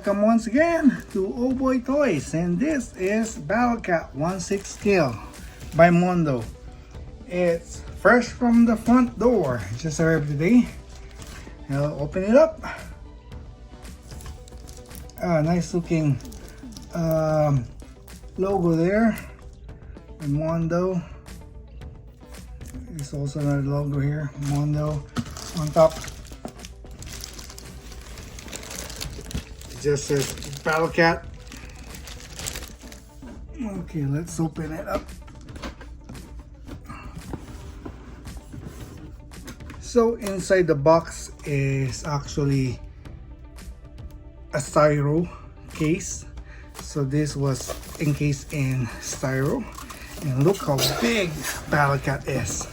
Welcome once again to Oh Boy Toys, and this is Battlecat 1/6 scale by Mondo. It's fresh from the front door, just arrived today. I'll open it up. Nice looking logo there, and Mondo. There's also another logo here, Mondo on top. It just says Battlecat. Okay, let's open it up. So inside the box is actually a styro case. So this was encased in styro, and look how big Battlecat is.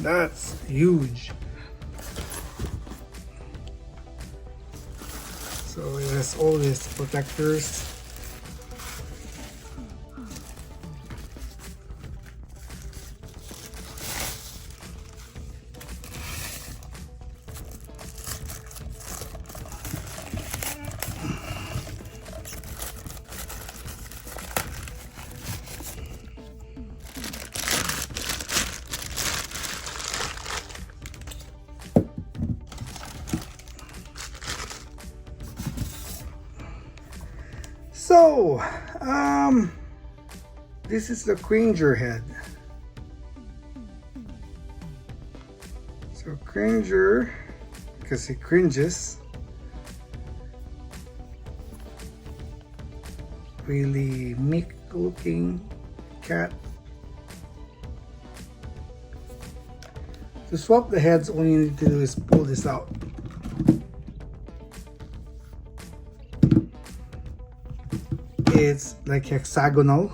That's huge. So it has all these protectors. So, this is the Cringer head. So Cringer, because he cringes, really meek looking cat. To swap the heads, all you need to do is pull this out. It's like hexagonal,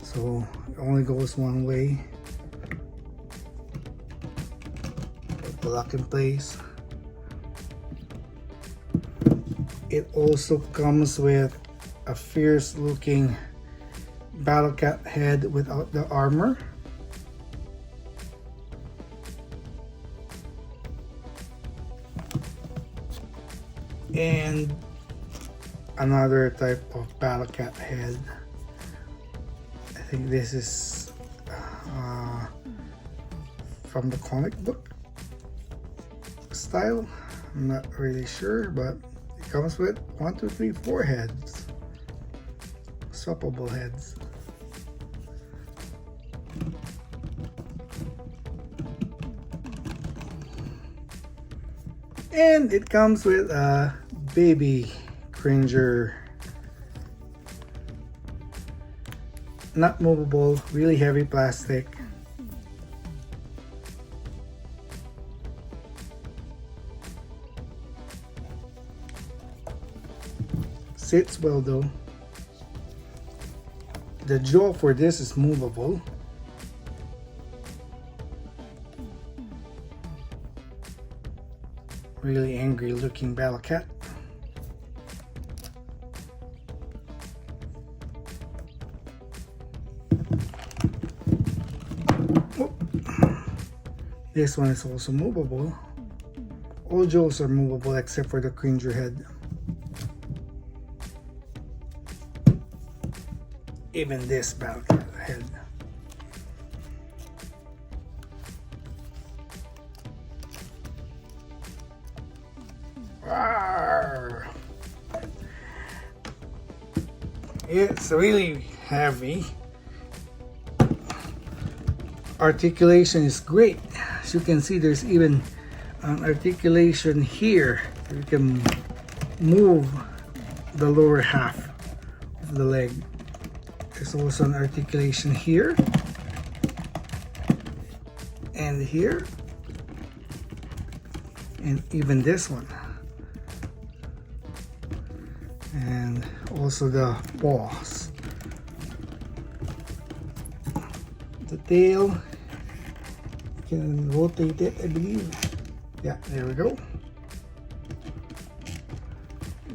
so it only goes one way. Lock in place. It also comes with a fierce looking Battlecat head without the armor. And another type of Battlecat head. I think this is from the comic book style. I'm not really sure, but it comes with 1, 2, 3, 4 heads, swappable heads. And it comes with a baby Cringer, not movable, really heavy plastic. Sits well though. The jaw for this is movable. Really angry looking Battlecat. This one is also movable. All jaws are movable except for the Cringer head. Even this Battlecat head. Rawr. It's really heavy. Articulation is great. As you can see, there's even an articulation here. You can move the lower half of the leg. There's also an articulation here and here, and even this one, and also the paws. The tail, you can rotate it, I believe. Yeah, there we go.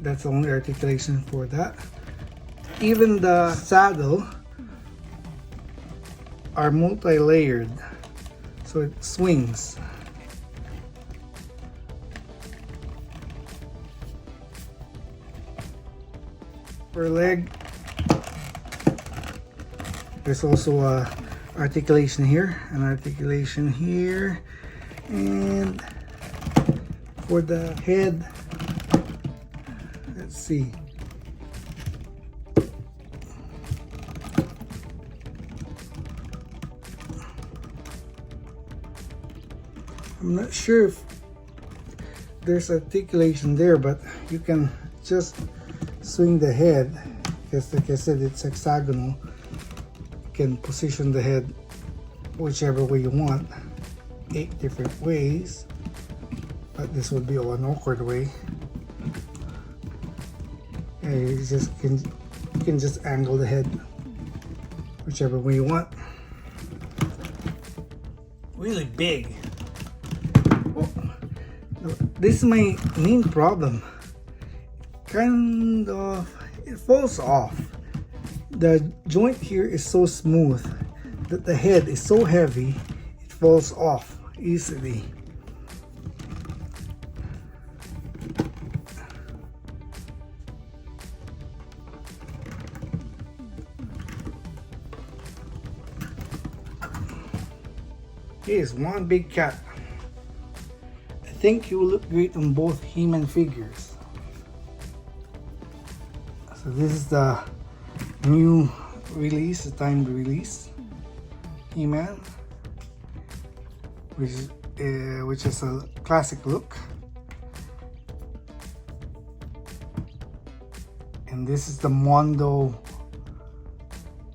That's the only articulation for that. Even the saddle are multi-layered, so it swings. per leg. There's also a articulation here, an articulation here, and for the head, let's see. I'm not sure if there's articulation there, but you can just swing the head, because like I said, it's hexagonal. You can position the head whichever way you want, 8 different ways, but this would be an awkward way. And you can just angle the head whichever way you want. Really big. This is my main problem. Kind of, it falls off. The joint here is so smooth that the head is so heavy, it falls off easily. Here's one big cat. I think he will look great on both He-Man figures. So this is the new release, the timed release He-Man, which is a classic look. And this is the Mondo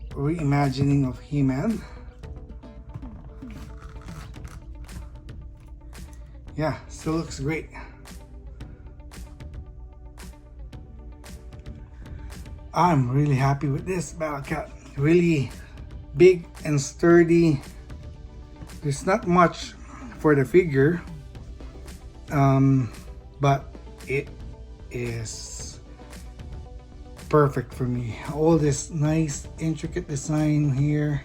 reimagining of He-Man. Yeah, still looks great. I'm really happy with this Battlecat. Really big and sturdy. There's not much for the figure, but it is perfect for me. All this nice intricate design here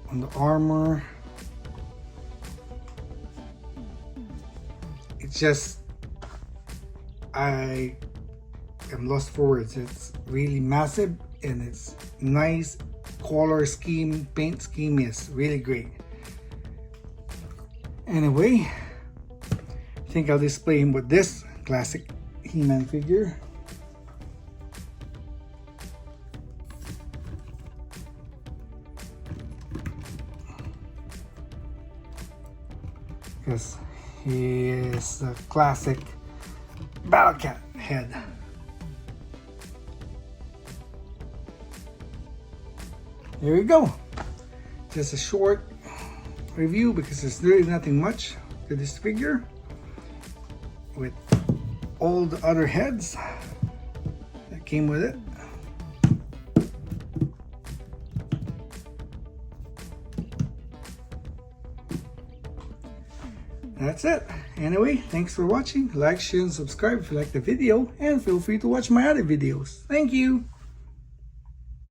on the armor. It's just, I am lost for words. It's really massive and it's nice. Color scheme, paint scheme is really great. Anyway, I think I'll display him with this classic He-Man figure. Because he is a classic Battlecat head. There we go. Just a short review because there's really nothing much to this figure with all the other heads that came with it. That's it. Anyway, thanks for watching. Like, share, and subscribe if you like the video, and feel free to watch my other videos. Thank you.